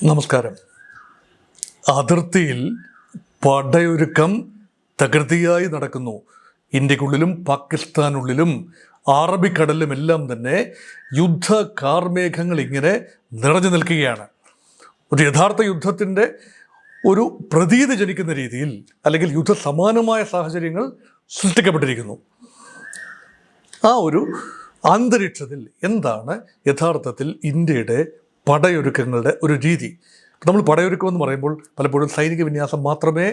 നമസ്കാരം. അതിർത്തിയിൽ പടയൊരുക്കം തകൃതിയായി നടക്കുന്നു. ഇന്ത്യക്കുള്ളിലും പാകിസ്ഥാനുള്ളിലും അറബിക്കടലിലും എല്ലാം തന്നെ യുദ്ധ കാർമേഘങ്ങൾ ഇങ്ങനെ നിറഞ്ഞു നിൽക്കുകയാണ്. ഒരു യഥാർത്ഥ യുദ്ധത്തിൻ്റെ ഒരു പ്രതീതി ജനിക്കുന്ന രീതിയിൽ അല്ലെങ്കിൽ യുദ്ധസമാനമായ സാഹചര്യങ്ങൾ സൃഷ്ടിക്കപ്പെട്ടിരിക്കുന്നു. ആ ഒരു അന്തരീക്ഷത്തിൽ എന്താണ് യഥാർത്ഥത്തിൽ ഇന്ത്യയുടെ പടയൊരുക്കങ്ങളുടെ ഒരു രീതി? നമ്മൾ പടയൊരുക്കം എന്ന് പറയുമ്പോൾ പലപ്പോഴും സൈനിക വിന്യാസം മാത്രമേ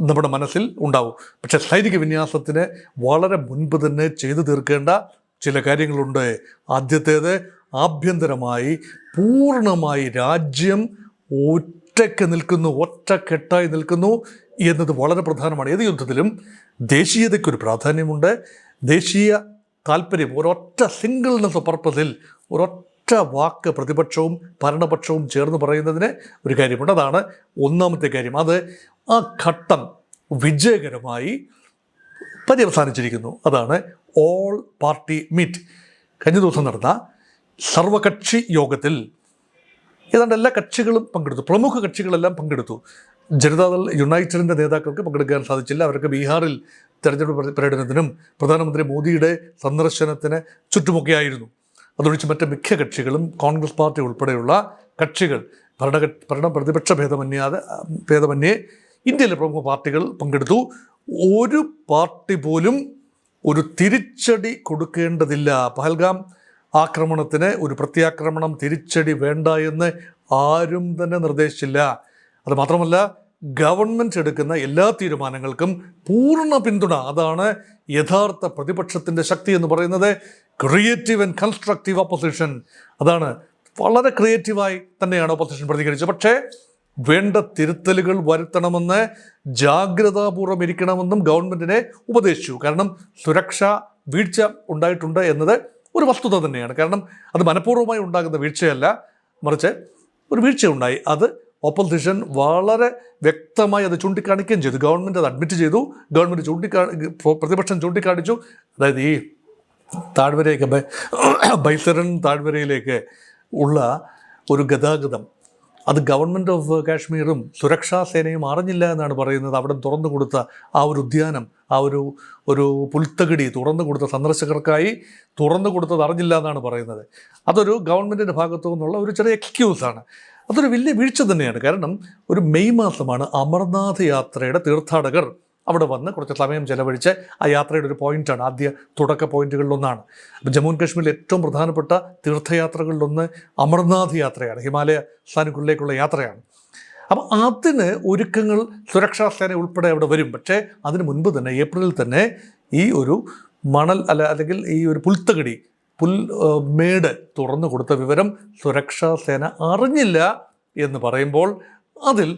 നമ്മുടെ മനസ്സിൽ ഉണ്ടാവൂ. പക്ഷേ സൈനിക വിന്യാസത്തിന് വളരെ മുൻപ് തന്നെ ചെയ്തു തീർക്കേണ്ട ചില കാര്യങ്ങളുണ്ട്. ആദ്യത്തേത്, ആഭ്യന്തരമായി പൂർണ്ണമായി രാജ്യം ഒറ്റയ്ക്ക് നിൽക്കുന്നു, ഒറ്റക്കെട്ടായി നിൽക്കുന്നു എന്നത് വളരെ പ്രധാനമാണ്. ഏത് യുദ്ധത്തിലും ദേശീയതയ്ക്കൊരു പ്രാധാന്യമുണ്ട്. ദേശീയ താല്പര്യം, ഒരൊറ്റ സിംഗിൾനെസ് ഓഫ് പർപ്പസിൽ ഒരൊറ്റ വാക്ക് പ്രതിപക്ഷവും ഭരണപക്ഷവും ചേർന്ന് പറയുന്നതിന് ഒരു കാര്യമുണ്ട്. അതാണ് ഒന്നാമത്തെ കാര്യം. അത് ആ ഘട്ടം വിജയകരമായി പര്യവസാനിച്ചിരിക്കുന്നു. അതാണ് ഓൾ പാർട്ടി മീറ്റ്. കഴിഞ്ഞ ദിവസം നടന്ന സർവകക്ഷി യോഗത്തിൽ ഏതാണ്ട് എല്ലാ കക്ഷികളും പങ്കെടുത്തു. പ്രമുഖ കക്ഷികളെല്ലാം പങ്കെടുത്തു. ജനതാദൾ യുണൈറ്റഡിൻ്റെ നേതാക്കൾക്ക് പങ്കെടുക്കാൻ സാധിച്ചില്ല. അവർക്ക് ബീഹാറിൽ തെരഞ്ഞെടുപ്പ് പര്യടനത്തിനും പ്രധാനമന്ത്രി മോദിയുടെ സന്ദർശനത്തിന് ചുറ്റുമൊക്കെയായിരുന്നു. അതൊഴിച്ച് മറ്റ് മിക്ക കക്ഷികളും കോൺഗ്രസ് പാർട്ടി ഉൾപ്പെടെയുള്ള കക്ഷികൾ പ്രതിപക്ഷ ഭേദമന്യേ ഇന്ത്യയിലെ പ്രമുഖ പാർട്ടികൾ പങ്കെടുത്തു. ഒരു പാർട്ടി പോലും ഒരു തിരിച്ചടി കൊടുക്കേണ്ടതില്ല, പഹൽഗാം ആക്രമണത്തിന് ഒരു പ്രത്യാക്രമണം, തിരിച്ചടി വേണ്ട എന്ന് ആരും തന്നെ നിർദ്ദേശിച്ചില്ല. അത് മാത്രമല്ല, ഗവൺമെൻറ് എടുക്കുന്ന എല്ലാ തീരുമാനങ്ങൾക്കും പൂർണ്ണ പിന്തുണ. അതാണ് യഥാർത്ഥ പ്രതിപക്ഷത്തിൻ്റെ ശക്തി എന്ന് പറയുന്നത്. Creative and constructive opposition. അതാണ്, വളരെ ക്രിയേറ്റീവായി തന്നെയാണ് ഓപ്പോസിഷൻ പ്രതികരിച്ചത്. പക്ഷേ വേണ്ട തിരുത്തലുകൾ വരുത്തണമെന്ന്, ജാഗ്രതാപൂർവ്വം ഇരിക്കണമെന്നും ഗവൺമെൻറ്റിനെ ഉപദേശിച്ചു. കാരണം സുരക്ഷാ വീഴ്ച ഉണ്ടായിട്ടുണ്ട് എന്നത് ഒരു വസ്തുത തന്നെയാണ്. കാരണം അത് മനഃപൂർവ്വമായി ഉണ്ടാകുന്ന വീഴ്ചയല്ല, മറിച്ച് ഒരു വീഴ്ചയുണ്ടായി. അത് ഓപ്പോസിഷൻ വളരെ വ്യക്തമായി അത് ചൂണ്ടിക്കാണിക്കുകയും ചെയ്തു. ഗവൺമെൻറ് അത് അഡ്മിറ്റ് ചെയ്തു. പ്രതിപക്ഷം ചൂണ്ടിക്കാണിച്ചു. അതായത് ഈ താഴ്വരയൊക്കെ ബൈസരൻ താഴ്വരയിലേക്ക് ഉള്ള ഒരു ഗതാഗതം അത് ഗവൺമെൻറ് ഓഫ് കാശ്മീരും സുരക്ഷാ സേനയും അറിഞ്ഞില്ല എന്നാണ് പറയുന്നത്. അവിടെ തുറന്നു കൊടുത്ത ആ ഒരു ഉദ്യാനം, ആ ഒരു പുൽത്തകിടി തുറന്നു കൊടുത്ത സന്ദർശകർക്കായി തുറന്നു കൊടുത്തത് അറിഞ്ഞില്ല എന്നാണ് പറയുന്നത്. അതൊരു ഗവൺമെൻറ്റിൻ്റെ ഭാഗത്തു നിന്നുള്ള ഒരു ചെറിയ എക്സ്ക്യൂസാണ്. അതൊരു വലിയ വീഴ്ച തന്നെയാണ്. കാരണം ഒരു മെയ് മാസമാണ് അമർനാഥ് യാത്രയുടെ തീർത്ഥാടകർ അവിടെ വന്ന് കുറച്ച് സമയം ചെലവഴിച്ച് ആ യാത്രയുടെ ഒരു പോയിൻ്റാണ്, ആദ്യ തുടക്ക പോയിന്റുകളിലൊന്നാണ്. അപ്പം ജമ്മു ആൻഡ് കാശ്മീരിലെ ഏറ്റവും പ്രധാനപ്പെട്ട തീർത്ഥയാത്രകളിലൊന്ന് അമർനാഥ് യാത്രയാണ്, ഹിമാലയ സ്ഥാനങ്ങളിലേക്കുള്ള യാത്രയാണ്. അപ്പം അതിന് ഒരുക്കങ്ങൾ സുരക്ഷാ സേന ഉൾപ്പെടെ അവിടെ വരും. പക്ഷേ അതിന് മുൻപ് തന്നെ ഏപ്രിലിൽ തന്നെ ഈ ഒരു അല്ലെങ്കിൽ ഈ ഒരു പുൽമേട് തുറന്നു കൊടുത്ത വിവരം സുരക്ഷാ സേന അറിഞ്ഞില്ല എന്ന് പറയുമ്പോൾ അതിൽ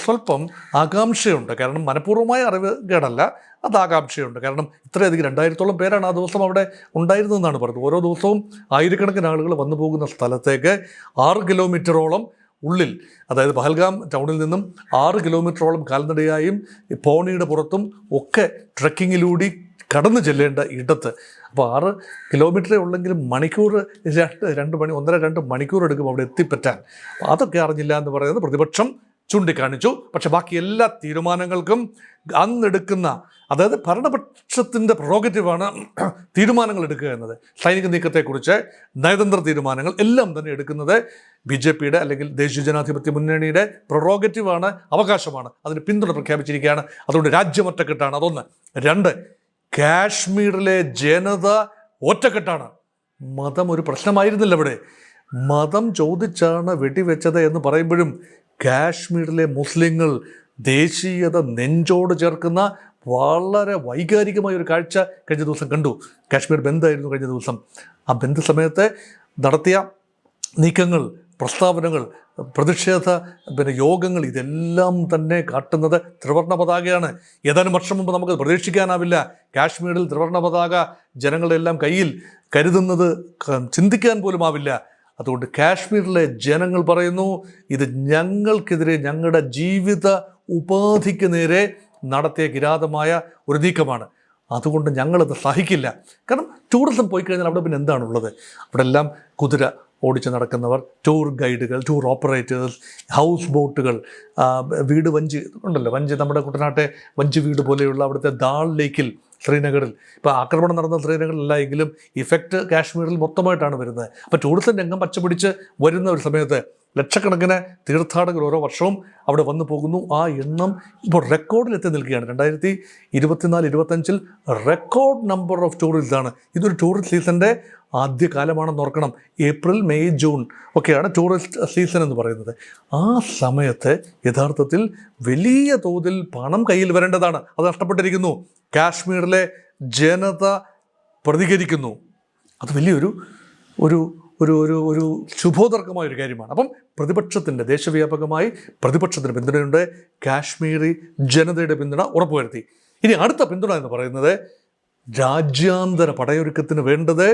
സ്വല്പം ആകാംക്ഷയുണ്ട്. കാരണം മനഃപൂർവ്വമായ അറിവ് കേടല്ല, അത് ആകാംക്ഷയുണ്ട്. കാരണം ഇത്രയധികം 2000-ഓളം പേരാണ് ആ ദിവസം അവിടെ ഉണ്ടായിരുന്നതെന്നാണ് പറയുന്നത്. ഓരോ ദിവസവും ആയിരക്കണക്കിന് ആളുകൾ വന്നു പോകുന്ന സ്ഥലത്തേക്ക് 6 കിലോമീറ്ററോളം ഉള്ളിൽ, അതായത് പഹൽഗാം ടൗണിൽ നിന്നും 6 കിലോമീറ്ററോളം കാൽനടയായും പോണിയുടെ പുറത്തും ഒക്കെ ട്രക്കിങ്ങിലൂടെ കടന്നു ചെല്ലേണ്ട ഇടത്ത്. അപ്പോൾ 6 കിലോമീറ്ററേ ഉള്ളെങ്കിലും മണിക്കൂർ 1.5-2 മണിക്കൂർ എടുക്കും അവിടെ എത്തിപ്പറ്റാൻ. അതൊക്കെ അറിഞ്ഞില്ല എന്ന് പറയുന്നത് പ്രതിപക്ഷം ചൂണ്ടിക്കാണിച്ചു. പക്ഷെ ബാക്കി എല്ലാ തീരുമാനങ്ങൾക്കും അന്നെടുക്കുന്ന, അതായത് ഭരണപക്ഷത്തിൻ്റെ പ്രൊറോഗറ്റീവാണ് തീരുമാനങ്ങൾ എടുക്കുക എന്നത്. സൈനിക നീക്കത്തെക്കുറിച്ച് നയതന്ത്ര തീരുമാനങ്ങൾ എല്ലാം തന്നെ എടുക്കുന്നത് BJPയുടെ അല്ലെങ്കിൽ ദേശീയ ജനാധിപത്യ മുന്നണിയുടെ പ്രൊറോഗറ്റീവാണ്, അവകാശമാണ്. അതിന് പിന്തുണ പ്രഖ്യാപിച്ചിരിക്കുകയാണ്. അതുകൊണ്ട് രാജ്യം ഒറ്റക്കെട്ടാണ്. അതൊന്ന്. 2, കാശ്മീരിലെ ജനത ഒറ്റക്കെട്ടാണ്. മതം ഒരു പ്രശ്നമായിരുന്നില്ല അവിടെ. മതം ചോദിച്ചാണ് വെടിവെച്ചത് എന്ന് പറയുമ്പോഴും കാശ്മീരിലെ മുസ്ലിങ്ങൾ ദേശീയത നെഞ്ചോട് ചേർക്കുന്ന വളരെ വൈകാരികമായ ഒരു കാഴ്ച കഴിഞ്ഞ ദിവസം കണ്ടു. കാശ്മീർ ബന്ദായിരുന്നു കഴിഞ്ഞ ദിവസം. ആ ബന്ദ് സമയത്ത് നടത്തിയ നീക്കങ്ങൾ, പ്രസ്താവനകൾ, പ്രതിഷേധ യോഗങ്ങൾ, ഇതെല്ലാം തന്നെ കാട്ടുന്നത് ത്രിവർണ്ണ പതാകയാണ്. ഏതാനും വർഷം മുമ്പ് നമുക്ക് പ്രതീക്ഷിക്കാനാവില്ല കാശ്മീരിൽ ത്രിവർണ്ണ പതാക ജനങ്ങളെല്ലാം കയ്യിൽ കരുതുന്നത് ചിന്തിക്കാൻ പോലും ആവില്ല. അതുകൊണ്ട് കാശ്മീരിലെ ജനങ്ങൾ പറയുന്നു, ഇത് ഞങ്ങൾക്കെതിരെ, ഞങ്ങളുടെ ജീവിത ഉപാധിക്ക് നേരെ നടത്തിയ കിരാതമായ ഒരു നീക്കമാണ്. അതുകൊണ്ട് ഞങ്ങളത് സഹിക്കില്ല. കാരണം ടൂറിസം പോയി കഴിഞ്ഞാൽ അവിടെ പിന്നെ എന്താണുള്ളത്? അവിടെ എല്ലാം കുതിര, ഓടിച്ച് നടക്കുന്നവർ, ടൂർ ഗൈഡുകൾ, ടൂർ ഓപ്പറേറ്റേഴ്സ്, ഹൗസ് ബോട്ടുകൾ, വീട് വഞ്ചി ഉണ്ടല്ലോ, വഞ്ചി നമ്മുടെ കുട്ടനാട്ടെ വഞ്ചി വീട് പോലെയുള്ള അവിടുത്തെ ദാൾ ലേക്കിൽ ശ്രീനഗറിൽ, ഇപ്പോൾ ആക്രമണം നടന്ന ശ്രീനഗറിലല്ല എങ്കിലും ഇഫക്റ്റ് കാശ്മീരിൽ മൊത്തമായിട്ടാണ് വരുന്നത്. അപ്പോൾ ടൂറിസം രംഗം പച്ചപിടിച്ച് വരുന്ന ഒരു സമയത്ത് ലക്ഷക്കണക്കിന് തീർത്ഥാടകർ ഓരോ വർഷവും അവിടെ വന്നു പോകുന്നു. ആ എണ്ണം ഇപ്പോൾ റെക്കോർഡിലെത്തി നിൽക്കുകയാണ്. 2024-25 റെക്കോർഡ് നമ്പർ ഓഫ് ടൂറിസ്റ്റാണ്. ഇതൊരു ടൂറിസ്റ്റ് സീസണിൻ്റെ ആദ്യ കാലമാണെന്ന് ഓർക്കണം. ഏപ്രിൽ, മെയ്, ജൂൺ ഒക്കെയാണ് ടൂറിസ്റ്റ് സീസൺ എന്ന് പറയുന്നത്. ആ സമയത്ത് യഥാർത്ഥത്തിൽ വലിയ തോതിൽ പണം കയ്യിൽ വരേണ്ടതാണ്. അത് നഷ്ടപ്പെട്ടിരിക്കുന്നു. കാശ്മീരിലെ ജനത പ്രതികരിക്കുന്നു. അത് വലിയൊരു ഒരു ഒരു ഒരു ഒരു ശുഭോദർക്കമായൊരു കാര്യമാണ്. അപ്പം പ്രതിപക്ഷത്തിൻ്റെ ദേശവ്യാപകമായി പ്രതിപക്ഷത്തിന് പിന്തുണയുണ്ട്. കാശ്മീരി ജനതയുടെ പിന്തുണ ഉറപ്പുവരുത്തി. ഇനി അടുത്ത പിന്തുണ എന്ന് പറയുന്നത് രാജ്യാന്തര പടയൊരുക്കത്തിന് വേണ്ടത്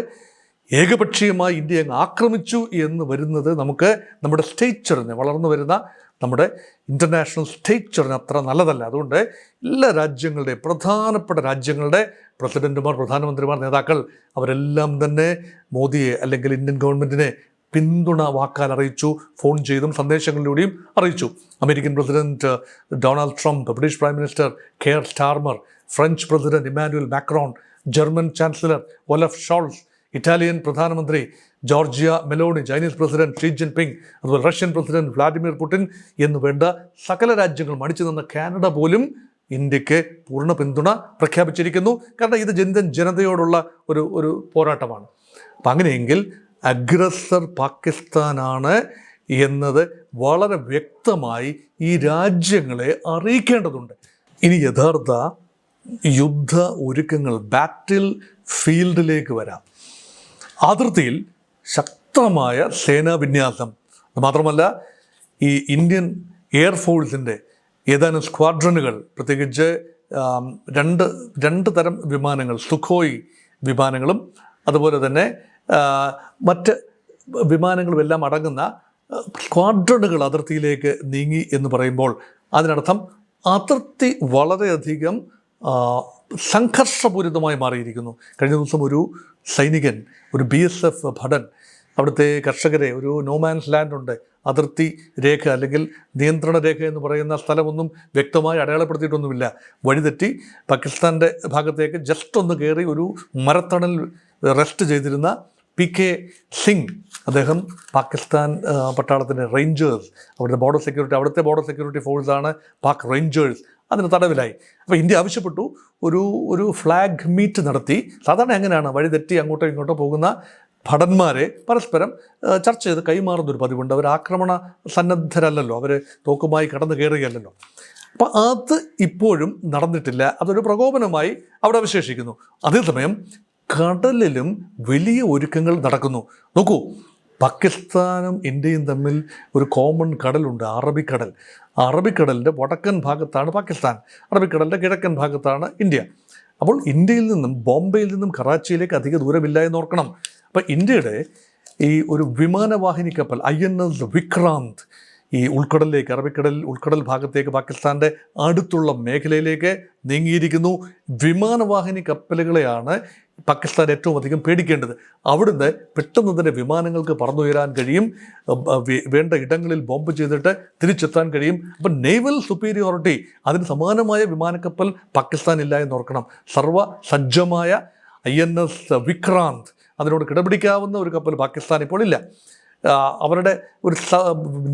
ഏകപക്ഷീയമായി ഇന്ത്യ അങ്ങ് ആക്രമിച്ചു എന്ന് വരുന്നത് നമുക്ക് നമ്മുടെ സ്റ്റേച്ചറിന്, വളർന്നു വരുന്ന നമ്മുടെ ഇൻ്റർനാഷണൽ സ്റ്റേച്ചറിന് അത്ര നല്ലതല്ല. അതുകൊണ്ട് എല്ലാ രാജ്യങ്ങളുടെയും പ്രധാനപ്പെട്ട രാജ്യങ്ങളുടെ പ്രസിഡൻറ്റുമാർ, പ്രധാനമന്ത്രിമാർ, നേതാക്കൾ അവരെല്ലാം തന്നെ മോദിയെ അല്ലെങ്കിൽ ഇന്ത്യൻ ഗവൺമെൻറ്റിനെ പിന്തുണ വാക്കാൽ അറിയിച്ചു. ഫോൺ ചെയ്തും സന്ദേശങ്ങളിലൂടെയും അറിയിച്ചു. American president Donald Trump, British prime minister Keir Starmer, French president Emmanuel Macron, German chancellor Olaf Scholz, Italian പ്രധാനമന്ത്രി Giorgia Meloni, Chinese president Xi Jinping, അതുപോലെ റഷ്യൻ പ്രസിഡന്റ് വ്ളാഡിമിർ പുടിൻ എന്ന് വേണ്ട സകല രാജ്യങ്ങൾ മടിച്ചു നിന്ന കാനഡ പോലും ഇന്ത്യക്ക് പൂർണ്ണ പിന്തുണ പ്രഖ്യാപിച്ചിരിക്കുന്നു. കാരണം ഇത് ജനതയോടുള്ള ഒരു പോരാട്ടമാണ്. അപ്പം അങ്ങനെയെങ്കിൽ അഗ്രസർ പാകിസ്ഥാനാണ് എന്നത് വളരെ വ്യക്തമായി ഈ രാജ്യങ്ങളെ അറിയിക്കേണ്ടതുണ്ട്. ഇനി യഥാർത്ഥ യുദ്ധ ഒരുക്കങ്ങൾ, ബാറ്റിൽ ഫീൽഡിലേക്ക് വരാം. അതിർത്തിയിൽ ശക്തമായ സേനാവിന്യാസം, മാത്രമല്ല ഈ ഇന്ത്യൻ എയർഫോഴ്സിൻ്റെ ഏതാനും സ്ക്വാഡ്രനുകൾ, പ്രത്യേകിച്ച് രണ്ട് തരം വിമാനങ്ങൾ, സുഖോയ് വിമാനങ്ങളും അതുപോലെ തന്നെ മറ്റ് വിമാനങ്ങളുമെല്ലാം അടങ്ങുന്ന സ്ക്വാഡ്രനുകൾ അതിർത്തിയിലേക്ക് നീങ്ങി എന്ന് പറയുമ്പോൾ അതിനർത്ഥം അതിർത്തി വളരെയധികം സംഘർഷപൂരിതമായി മാറിയിരിക്കുന്നു. കഴിഞ്ഞ ദിവസം ഒരു സൈനികൻ, ഒരു BSF ഭടൻ, അവിടുത്തെ കർഷകരെ, ഒരു നോമാൻസ് ലാൻഡ് ഉണ്ട്, അതിർത്തി രേഖ അല്ലെങ്കിൽ നിയന്ത്രണ രേഖ എന്ന് പറയുന്ന സ്ഥലമൊന്നും വ്യക്തമായി അടയാളപ്പെടുത്തിയിട്ടൊന്നുമില്ല, വഴിതെറ്റി പാകിസ്ഥാൻ്റെ ഭാഗത്തേക്ക് ജസ്റ്റ് ഒന്ന് കയറി ഒരു മരത്തണൽ റെസ്റ്റ് ചെയ്തിരുന്ന PK സിംഗ്, അദ്ദേഹം പാകിസ്ഥാൻ പട്ടാളത്തിൻ്റെ റേഞ്ചേഴ്സ്, അവിടുത്തെ ബോർഡർ സെക്യൂരിറ്റി ഫോഴ്സാണ് പാക് റേഞ്ചേഴ്സ്, അതിന് തടവിലായി. അപ്പോൾ ഇന്ത്യ ആവശ്യപ്പെട്ടു ഒരു ഫ്ലാഗ് മീറ്റ് നടത്തി. സാധാരണ എങ്ങനെയാണ് വഴിതെറ്റി അങ്ങോട്ടോ ഇങ്ങോട്ടോ പോകുന്ന ഭടന്മാരെ പരസ്പരം ചർച്ച ചെയ്ത് കൈമാറുന്നൊരു പതിവുണ്ട്. അവർ ആക്രമണ സന്നദ്ധരല്ലല്ലോ, അവർ തോക്കുമായി കടന്നു കയറുകയല്ലല്ലോ. അപ്പോൾ അത് ഇപ്പോഴും നടന്നിട്ടില്ല. അതൊരു പ്രകോപനമായി അവിടെ അവശേഷിക്കുന്നു. അതേസമയം കടലിലും വലിയ ഒരുക്കങ്ങൾ നടക്കുന്നു. നോക്കൂ, പാകിസ്ഥാനും ഇന്ത്യയും തമ്മിൽ ഒരു കോമൺ കടലുണ്ട്, അറബിക്കടൽ. അറബിക്കടലിൻ്റെ വടക്കൻ ഭാഗത്താണ് പാകിസ്ഥാൻ, അറബിക്കടലിൻ്റെ കിഴക്കൻ ഭാഗത്താണ് ഇന്ത്യ. അപ്പോൾ ഇന്ത്യയിൽ നിന്നും, ബോംബെയിൽ നിന്നും കറാച്ചിയിലേക്ക് അധിക ദൂരമില്ല എന്ന് ഓർക്കണം. അപ്പോൾ ഇന്ത്യയുടെ ഈ ഒരു വിമാനവാഹിനി കപ്പൽ INS വിക്രാന്ത് ഈ ഉൾക്കടലിലേക്ക്, ഉൾക്കടൽ ഭാഗത്തേക്ക്, പാകിസ്ഥാൻ്റെ അടുത്തുള്ള മേഖലയിലേക്ക് നീങ്ങിയിരിക്കുന്നു. വിമാനവാഹിനി കപ്പലുകളെയാണ് പാകിസ്ഥാൻ ഏറ്റവും അധികം പേടിക്കേണ്ടത്. അവിടുന്ന് പെട്ടെന്ന് തന്നെ വിമാനങ്ങൾക്ക് പറന്നുയരാൻ കഴിയും, വേണ്ട ഇടങ്ങളിൽ ബോംബ് ചെയ്തിട്ട് തിരിച്ചെത്താൻ കഴിയും. അപ്പം നേവൽ സുപ്പീരിയോറിറ്റി, അതിന് സമാനമായ വിമാനക്കപ്പൽ പാകിസ്ഥാൻ ഇല്ല എന്ന് ഓർക്കണം. സർവ്വസജ്ജമായ INS വിക്രാന്ത്, അതിനോട് കിടപിടിക്കാവുന്ന ഒരു കപ്പൽ പാകിസ്ഥാൻ ഇപ്പോൾ ഇല്ല. അവരുടെ ഒരു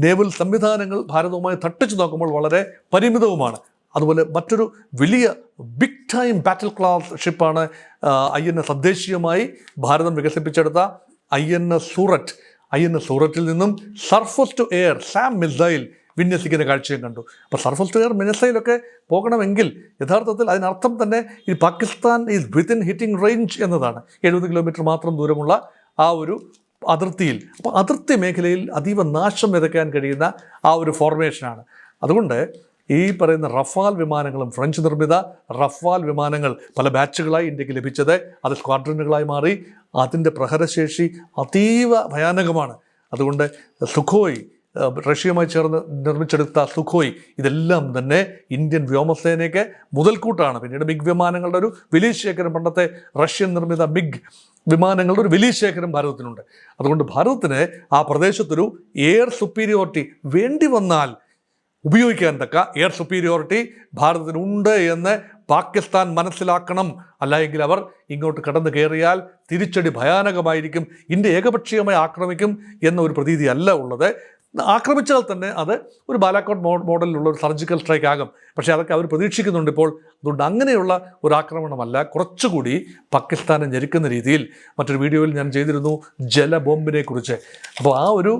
നേവൽ സംവിധാനങ്ങൾ ഭാരതവുമായി തട്ടിച്ചു നോക്കുമ്പോൾ വളരെ പരിമിതവുമാണ്. അതുപോലെ മറ്റൊരു വലിയ ബിഗ് ടൈം ബാറ്റിൽ ക്ലാസ് ഷിപ്പാണ് INS തദ്ദേശീയമായി ഭാരതം വികസിപ്പിച്ചെടുത്ത INS സൂററ്റ്. INS സൂററ്റിൽ നിന്നും surface to air SAM missile വിന്യസിക്കുന്ന കാഴ്ചയും കണ്ടു. അപ്പോൾ സർഫസ് ടു എയർ മിസൈലൊക്കെ പോകണമെങ്കിൽ യഥാർത്ഥത്തിൽ അതിനർത്ഥം തന്നെ ഈ Pakistan is within hitting range എന്നതാണ്. 70 കിലോമീറ്റർ മാത്രം ദൂരമുള്ള ആ ഒരു അതിർത്തിയിൽ. അപ്പോൾ അതിർത്തി മേഖലയിൽ അതീവ നാശം വിതയ്ക്കാൻ കഴിയുന്ന ആ ഒരു ഫോർമേഷനാണ്. അതുകൊണ്ട് ഈ പറയുന്ന റഫാൽ വിമാനങ്ങളും, ഫ്രഞ്ച് നിർമ്മിത റഫാൽ വിമാനങ്ങൾ പല ബാച്ചുകളായി ഇന്ത്യക്ക് ലഭിച്ചത്, അത് സ്ക്വാഡ്രനുകളായി മാറി. അതിൻ്റെ പ്രഹരശേഷി അതീവ ഭയാനകമാണ്. അതുകൊണ്ട് സുഖോയ് റഷ്യയുമായി ചേർന്ന് നിർമ്മിച്ചെടുത്ത സുഖോയ്, ഇതെല്ലാം തന്നെ ഇന്ത്യൻ വ്യോമസേനയ്ക്ക് മുതൽക്കൂട്ടാണ്. പിന്നീട് മിഗ് വിമാനങ്ങളുടെ ഒരു വലിയ ശേഖരം, പണ്ടത്തെ റഷ്യൻ നിർമ്മിത മിഗ് വിമാനങ്ങളുടെ ഒരു വലിയ ശേഖരം ഭാരതത്തിനുണ്ട്. അതുകൊണ്ട് ഭാരതത്തിന് ആ പ്രദേശത്തൊരു എയർ സുപ്പീരിയോറിറ്റി വേണ്ടി വന്നാൽ ഉപയോഗിക്കാൻ തക്ക എയർ സുപ്പീരിയോറിറ്റി ഭാരതത്തിനുണ്ട് എന്ന് പാകിസ്ഥാൻ മനസ്സിലാക്കണം. അല്ലെങ്കിൽ അവർ ഇങ്ങോട്ട് കടന്നു കയറിയാൽ തിരിച്ചടി ഭയാനകമായിരിക്കും. ഇന്ത്യ ഏകപക്ഷീയമായി ആക്രമിക്കും എന്ന ഒരു പ്രതീതി അല്ല ഉള്ളത്. ആക്രമിച്ചാൽ തന്നെ അത് ഒരു ബാലാക്കോട്ട് മോഡലിലുള്ള ഒരു സർജിക്കൽ സ്ട്രൈക്ക് ആകും. പക്ഷേ അതൊക്കെ അവർ പ്രതീക്ഷിക്കുന്നുണ്ട് ഇപ്പോൾ. അതുകൊണ്ട് അങ്ങനെയുള്ള ഒരു ആക്രമണമല്ല, കുറച്ചുകൂടി പാകിസ്ഥാനെ ഞെരുക്കുന്ന രീതിയിൽ മറ്റൊരു വീഡിയോയിൽ ഞാൻ ചെയ്തിരുന്നു ജലബോംബിനെ കുറിച്ച്. അപ്പോൾ ആ ഒരു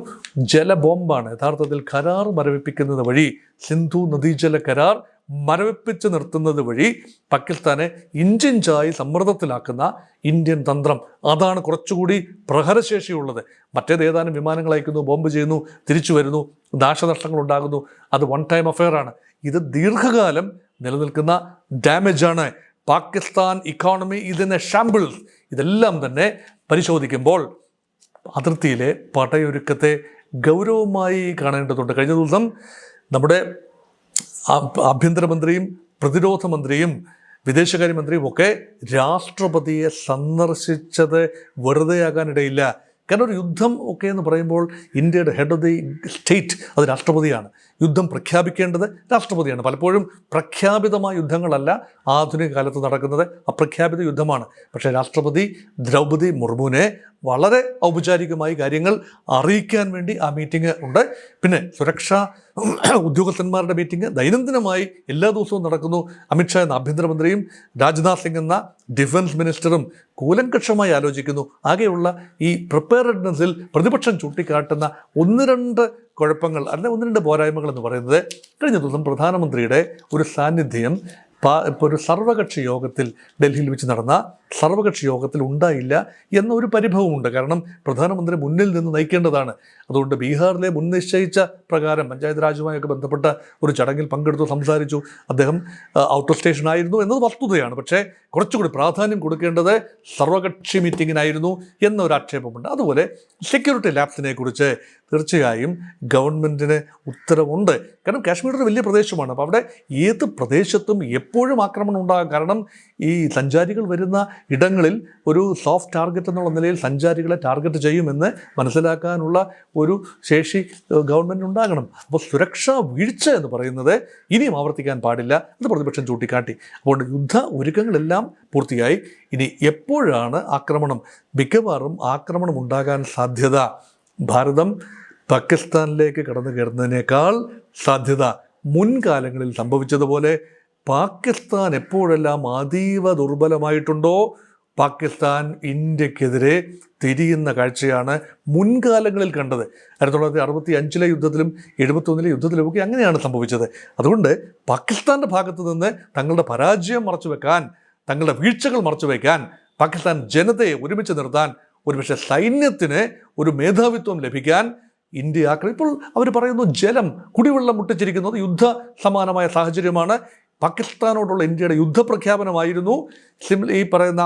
ജലബോംബാണ് യഥാർത്ഥത്തിൽ കരാർ മരവിപ്പിക്കുന്നത് വഴി, സിന്ധു നദീജല കരാർ മരവിപ്പിച്ച് നിർത്തുന്നത് വഴി പാകിസ്ഥാനെ ഇഞ്ചിഞ്ചായി സമ്മർദ്ദത്തിലാക്കുന്ന ഇന്ത്യൻ തന്ത്രം. അതാണ് കുറച്ചുകൂടി പ്രഹരശേഷിയുള്ളത്. മറ്റേത് ഏതാനും വിമാനങ്ങൾ അയക്കുന്നു, ബോംബ് ചെയ്യുന്നു, തിരിച്ചു വരുന്നു, നാശനഷ്ടങ്ങൾ ഉണ്ടാകുന്നു. അത് വൺ ടൈം അഫെയർ ആണ്. ഇത് ദീർഘകാലം നിലനിൽക്കുന്ന ഡാമേജാണ്. പാകിസ്ഥാൻ ഇക്കോണമി ഇതിനെ ഷാമ്പിൾസ്. ഇതെല്ലാം തന്നെ പരിശോധിക്കുമ്പോൾ അതിർത്തിയിലെ പടയൊരുക്കത്തെ ഗൗരവമായി കാണേണ്ടതുണ്ട്. കഴിഞ്ഞ ദിവസം നമ്മുടെ ആഭ്യന്തരമന്ത്രിയും പ്രതിരോധ മന്ത്രിയും വിദേശകാര്യമന്ത്രിയും ഒക്കെ രാഷ്ട്രപതിയെ സന്ദർശിച്ചത് വെറുതെയാകാനിടയില്ല. കാരണം ഒരു യുദ്ധം ഒക്കെ എന്ന് പറയുമ്പോൾ ഇന്ത്യയുടെ ഹെഡ് ഓഫ് ദി സ്റ്റേറ്റ് അത് രാഷ്ട്രപതിയാണ്. യുദ്ധം പ്രഖ്യാപിക്കേണ്ടത് രാഷ്ട്രപതിയാണ്. പലപ്പോഴും പ്രഖ്യാപിതമായ യുദ്ധങ്ങളല്ല ആധുനിക കാലത്ത് നടക്കുന്നത്, അപ്രഖ്യാപിത യുദ്ധമാണ്. പക്ഷേ രാഷ്ട്രപതി ദ്രൗപദി മുർമുവിനെ വളരെ ഔപചാരികമായി കാര്യങ്ങൾ അറിയിക്കാൻ വേണ്ടി ആ മീറ്റിംഗ് ഉണ്ട്. പിന്നെ സുരക്ഷാ ഉദ്യോഗസ്ഥന്മാരുടെ മീറ്റിംഗ് ദൈനംദിനമായി എല്ലാ ദിവസവും നടക്കുന്നു. അമിത്ഷാ എന്ന ആഭ്യന്തരമന്ത്രിയും രാജ്നാഥ് സിംഗ് എന്ന ഡിഫൻസ് മിനിസ്റ്ററും കൂലങ്കഷമായി ആലോചിക്കുന്നു. ആകെയുള്ള ഈ പ്രിപ്പയർഡ്നെസ്സിൽ പ്രതിപക്ഷം ചൂണ്ടിക്കാട്ടുന്ന ഒന്ന് രണ്ട് കുഴപ്പങ്ങൾ, അല്ലെങ്കിൽ ഒന്ന് രണ്ട് പോരായ്മകൾ എന്ന് പറയുന്നത്, കഴിഞ്ഞ ദിവസം പ്രധാനമന്ത്രിയുടെ ഒരു സാന്നിധ്യം ഇപ്പോൾ ഒരു സർവകക്ഷി യോഗത്തിൽ ഡൽഹിയിൽ വെച്ച് നടന്ന സർവകക്ഷി യോഗത്തിൽ ഉണ്ടായില്ല എന്നൊരു പരിഭവമുണ്ട്. കാരണം പ്രധാനമന്ത്രി മുന്നിൽ നിന്ന് നയിക്കേണ്ടതാണ്. അതുകൊണ്ട് ബീഹാറിലെ മുൻ നിശ്ചയിച്ച പ്രകാരം പഞ്ചായത്ത് രാജുമായൊക്കെ ബന്ധപ്പെട്ട ഒരു ചടങ്ങിൽ പങ്കെടുത്തു, സംസാരിച്ചു. അദ്ദേഹം ഔട്ട് ഓഫ് സ്റ്റേഷൻ ആയിരുന്നു എന്നത് വസ്തുതയാണ്. പക്ഷേ കുറച്ചുകൂടി പ്രാധാന്യം കൊടുക്കേണ്ടത് സർവകക്ഷി മീറ്റിങ്ങിനായിരുന്നു എന്നൊരു ആക്ഷേപമുണ്ട്. അതുപോലെ സെക്യൂരിറ്റി ലാപ്സിനെ കുറിച്ച് തീർച്ചയായും ഗവൺമെൻറ്റിന് ഉത്തരവുണ്ട്. കാരണം കാശ്മീർ ഒരു വലിയ പ്രദേശമാണ്. അപ്പോൾ അവിടെ ഏത് പ്രദേശത്തും എപ്പോഴും ആക്രമണം ഉണ്ടാകും. കാരണം ഈ സഞ്ചാരികൾ വരുന്ന ഇടങ്ങളിൽ ഒരു സോഫ്റ്റ് ടാർഗറ്റ് എന്നുള്ള നിലയിൽ സഞ്ചാരികളെ ടാർഗറ്റ് ചെയ്യുമെന്ന് മനസ്സിലാക്കാനുള്ള ഒരു ശേഷി ഗവൺമെൻറ് ഉണ്ടാകണം. അപ്പോൾ സുരക്ഷാ വീഴ്ച എന്ന് പറയുന്നത് ഇനിയും ആവർത്തിക്കാൻ പാടില്ല എന്ന് പ്രതിപക്ഷം ചൂണ്ടിക്കാട്ടി. അതുകൊണ്ട് യുദ്ധ ഒരുക്കങ്ങളെല്ലാം പൂർത്തിയായി. ഇനി എപ്പോഴാണ് ആക്രമണം? മിക്കവാറും ആക്രമണം ഉണ്ടാകാൻ സാധ്യത ഭാരതം പാകിസ്ഥാനിലേക്ക് കടന്നു കയറുന്നതിനേക്കാൾ സാധ്യത മുൻകാലങ്ങളിൽ സംഭവിച്ചതുപോലെ പാകിസ്ഥാൻ എപ്പോഴെല്ലാം അതീവ ദുർബലമായിട്ടുണ്ടോ പാകിസ്ഥാൻ ഇന്ത്യക്കെതിരെ തിരിയുന്ന കാഴ്ചയാണ് മുൻകാലങ്ങളിൽ കണ്ടത്. 1965 യുദ്ധത്തിലും 71 യുദ്ധത്തിലുമൊക്കെ അങ്ങനെയാണ് സംഭവിച്ചത്. അതുകൊണ്ട് പാകിസ്ഥാൻ്റെ ഭാഗത്ത് നിന്ന് തങ്ങളുടെ പരാജയം മറച്ചു വെക്കാൻ, തങ്ങളുടെ വീഴ്ചകൾ മറച്ചു വയ്ക്കാൻ, പാകിസ്ഥാൻ ജനതയെ ഒരുമിച്ച് നിർത്താൻ, ഒരുപക്ഷെ സൈന്യത്തിന് ഒരു മേധാവിത്വം ലഭിക്കാൻ ഇന്ത്യ ഇപ്പോൾ അവർ പറയുന്നു ജലം, കുടിവെള്ളം മുട്ടിച്ചിരിക്കുന്നത് യുദ്ധ സമാനമായ സാഹചര്യമാണ്. പാകിസ്ഥാനോടുള്ള ഇന്ത്യയുടെ യുദ്ധപ്രഖ്യാപനമായിരുന്നു ഈ പറയുന്ന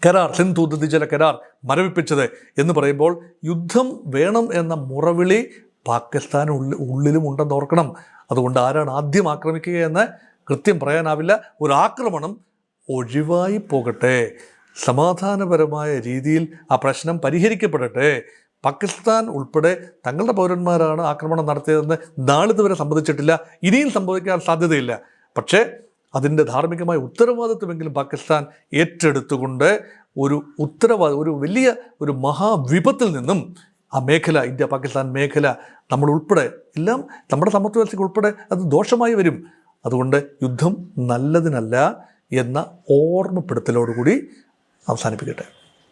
കരാർ, സിന്ധു നദീജല കരാർ മരവിപ്പിച്ചത് എന്ന് പറയുമ്പോൾ യുദ്ധം വേണം എന്ന മുറവിളി പാകിസ്ഥാൻ ഉള്ളിലും ഉണ്ടെന്ന് ഓർക്കണം. അതുകൊണ്ട് ആരാണ് ആദ്യം ആക്രമിക്കുകയെന്ന് കൃത്യം പറയാനാവില്ല. ഒരു ആക്രമണം ഒഴിവായി പോകട്ടെ, സമാധാനപരമായ രീതിയിൽ ആ പ്രശ്നം പരിഹരിക്കപ്പെടട്ടെ. പാകിസ്ഥാൻ ഉൾപ്പെടെ തങ്ങളുടെ പൗരന്മാരാണ് ആക്രമണം നടത്തിയതെന്ന് നാളിതുവരെ സംഭവിച്ചിട്ടില്ല, ഇനിയും സംഭവിക്കാൻ സാധ്യതയില്ല. പക്ഷേ അതിൻ്റെ ധാർമ്മികമായ ഉത്തരവാദിത്വമെങ്കിലും പാകിസ്ഥാൻ ഏറ്റെടുത്തുകൊണ്ട് ഒരു വലിയ ഒരു മഹാവിപത്തിൽ നിന്നും ആ മേഖല, ഇന്ത്യ പാകിസ്ഥാൻ മേഖല, നമ്മൾ ഉൾപ്പെടെ എല്ലാം, നമ്മുടെ സമത്വവാസികൾ ഉൾപ്പെടെ അത് ദോഷമായി വരും. അതുകൊണ്ട് യുദ്ധം നല്ലതിനല്ല എന്ന ഓർമ്മപ്പെടുത്തലോടുകൂടി അവസാനിപ്പിക്കട്ടെ.